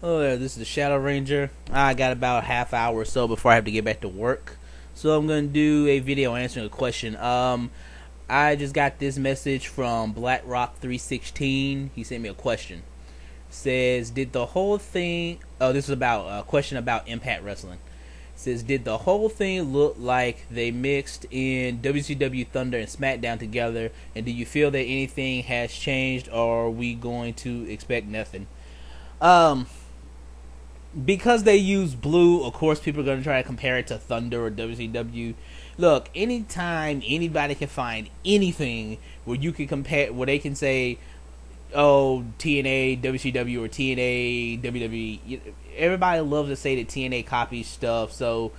Oh, yeah, this is the Shadow Ranger. I got about a half hour or so before I have to get back to work. So I'm going to do a video answering a question. I just got this message from Blackrock 316. He sent me a question. Says, did the whole thing... Oh, this is about a question about Impact Wrestling. Says, did the whole thing look like they mixed in WCW Thunder and SmackDown together? And do you feel that anything has changed, or are we going to expect nothing? Um... Because they use blue, of course people are going to try to compare it to Thunder or WCW. Look, anytime anybody can find anything where you can compare, where they can say, oh, TNA, WCW, or TNA, WWE, everybody loves to say that TNA copies stuff. So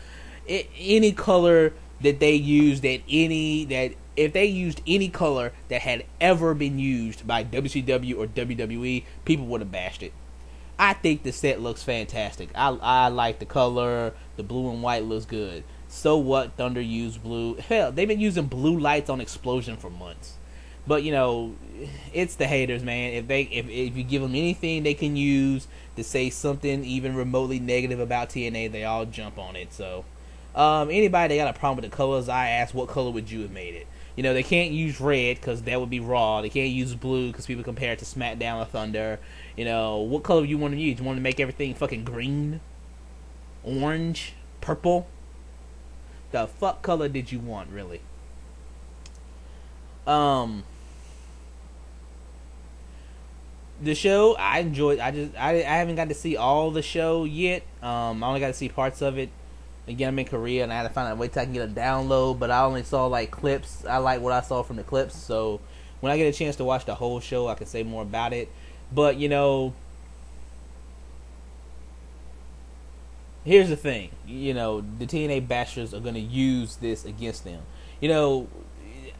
any color that they use, that if they used any color that had ever been used by WCW or WWE, people would have bashed it. I think the set looks fantastic. I like the color. The blue and white looks good. So what? Thunder used blue. Hell, they've been using blue lights on Explosion for months. But you know, it's the haters, man. If you give them anything they can use to say something even remotely negative about TNA, they all jump on it. So anybody that got a problem with the colors, I ask, what color would you have made it? You know, they can't use red because that would be Raw. They can't use blue because people compare it to SmackDown or Thunder. You know, what color you want to use? You want to make everything fucking green? Orange? Purple? The fuck color did you want, really? The show, I enjoyed. I haven't got to see all the show yet. I only got to see parts of it. Again, I'm in Korea and I had to find a way till I can get a download, but I only saw like clips. I like what I saw from the clips, so when I get a chance to watch the whole show, I can say more about it. But you know, here's the thing. You know, the TNA bashers are going to use this against them. You know,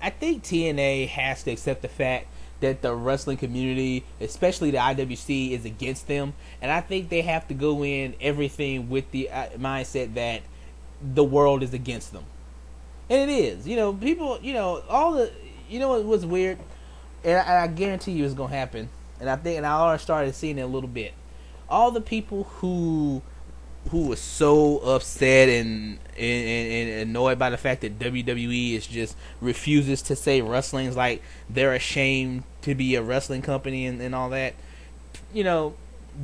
I think TNA has to accept the fact that the wrestling community, especially the IWC, is against them, and I think they have to go in everything with the mindset that the world is against them, and it is. You know, people. You know, all the. You know what was weird, and I guarantee you it's gonna happen. And I already started seeing it a little bit. All the people who were so upset and annoyed by the fact that WWE is just refuses to say wrestling's like they're ashamed to be a wrestling company and all that. You know,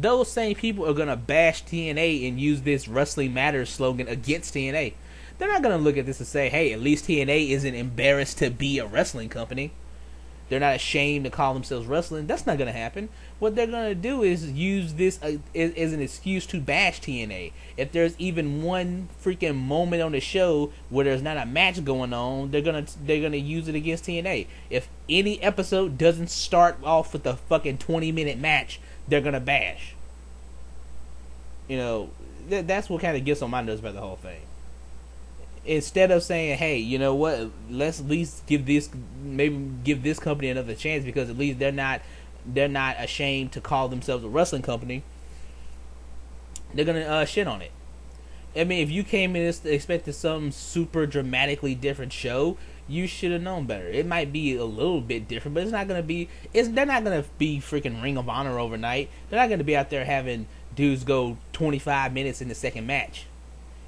those same people are gonna bash TNA and use this Wrestling Matters slogan against TNA. They're not gonna look at this and say, hey, at least TNA isn't embarrassed to be a wrestling company. They're not ashamed to call themselves wrestling. That's not going to happen. What they're going to do is use this as an excuse to bash TNA. If there's even one freaking moment on the show where there's not a match going on, they're gonna use it against TNA. If any episode doesn't start off with a fucking 20-minute match, they're going to bash. You know, that's what kind of gets on my nerves about the whole thing. Instead of saying, hey, you know what, let's at least give this company another chance, because at least they're not ashamed to call themselves a wrestling company. They're gonna shit on it. I mean, if you came in and expected some super dramatically different show, you should have known better. It might be a little bit different, but it's not gonna be. They're not gonna be freaking Ring of Honor overnight. They're not gonna be out there having dudes go 25 minutes in the second match,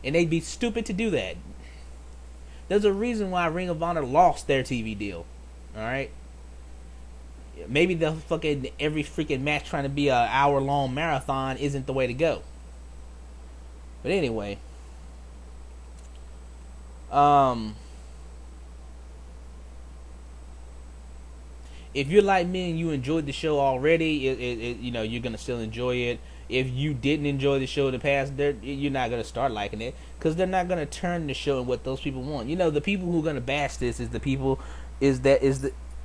and they'd be stupid to do that. There's a reason why Ring of Honor lost their TV deal. Alright? Maybe the fucking every freaking match trying to be an hour-long marathon isn't the way to go. But anyway. If you're like me and you enjoyed the show already, you know, you're gonna still enjoy it. If you didn't enjoy the show in the past, you're not gonna start liking it, because they're not gonna turn the show and what those people want. You know, the people who are gonna bash this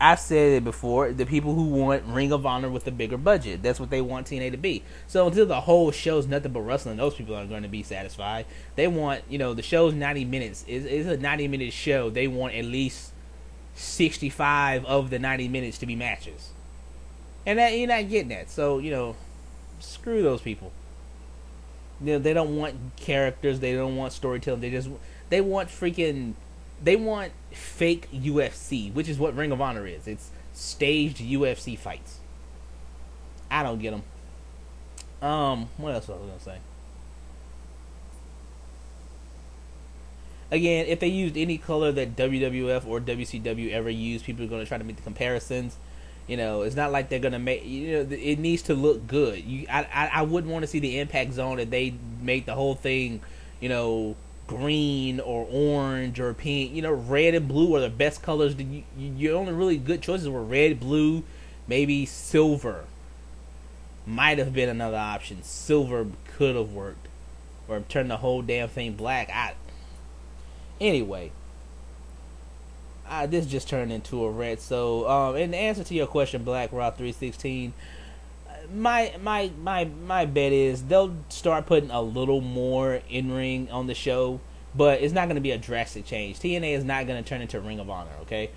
I've said it before, the people who want Ring of Honor with a bigger budget. That's what they want TNA to be. So until the whole show's nothing but wrestling, those people aren't going to be satisfied. They want, you know, the show's 90 minutes. It's a 90-minute show. They want at least 65 of the 90 minutes to be matches. And that you're not getting that. So, you know, screw those people. You know, they don't want characters. They don't want storytelling. They want fake UFC, which is what Ring of Honor is. It's staged UFC fights. I don't get them. What else was I gonna say? Again, if they used any color that WWF or WCW ever used, people are gonna try to make the comparisons. You know, it's not like they're gonna make. You know, it needs to look good. I wouldn't want to see the Impact Zone if they make the whole thing, you know, green or orange or pink. You know, red and blue are the best colors. Your only really good choices were red, blue, maybe silver. Might have been another option. Silver could have worked, or turn the whole damn thing black. Anyway, this just turned into a red. So, in answer to your question, Blackrock 316, my bet is they'll start putting a little more in ring on the show, but it's not going to be a drastic change. TNA is not going to turn into Ring of Honor. Okay,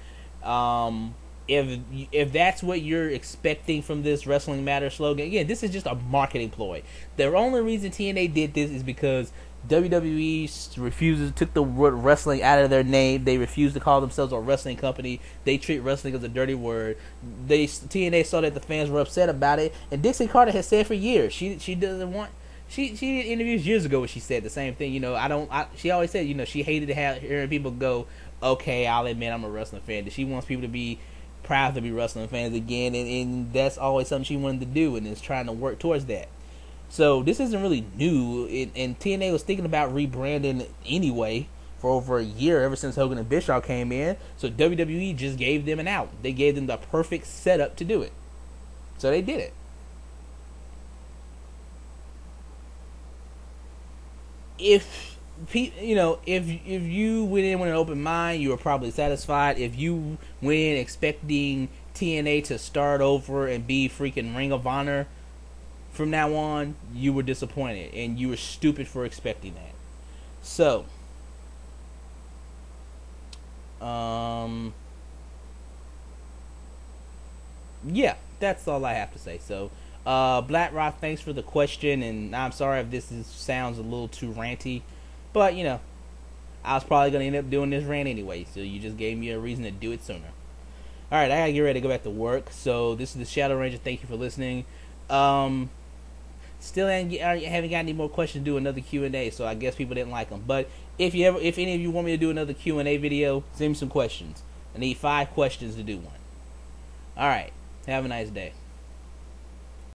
if that's what you're expecting from this Wrestling Matters slogan, again, this is just a marketing ploy. The only reason TNA did this is because WWE took the word wrestling out of their name. They refuse to call themselves a wrestling company. They treat wrestling as a dirty word. TNA saw that the fans were upset about it, and Dixie Carter has said for years she doesn't want. She did interviews years ago where she said the same thing. You know, she always said, you know, she hated hearing people go, okay, I'll admit I'm a wrestling fan. That she wants people to be proud to be wrestling fans again, and that's always something she wanted to do, and is trying to work towards that. So this isn't really new, and TNA was thinking about rebranding anyway for over a year, ever since Hogan and Bischoff came in. So WWE just gave them an out. They gave them the perfect setup to do it. So they did it. If you went in with an open mind, you were probably satisfied. If you went in expecting TNA to start over and be freaking Ring of Honor from now on, you were disappointed, and you were stupid for expecting that. So, yeah, that's all I have to say. So, Blackrock, thanks for the question, and I'm sorry if sounds a little too ranty, but you know, I was probably gonna end up doing this rant anyway, so you just gave me a reason to do it sooner. All right, I gotta get ready to go back to work. So this is the Shadow Ranger. Thank you for listening. Still haven't got any more questions to do another Q&A, so I guess people didn't like them. But if any of you want me to do another Q&A video, send me some questions. I need 5 questions to do one. Alright, have a nice day.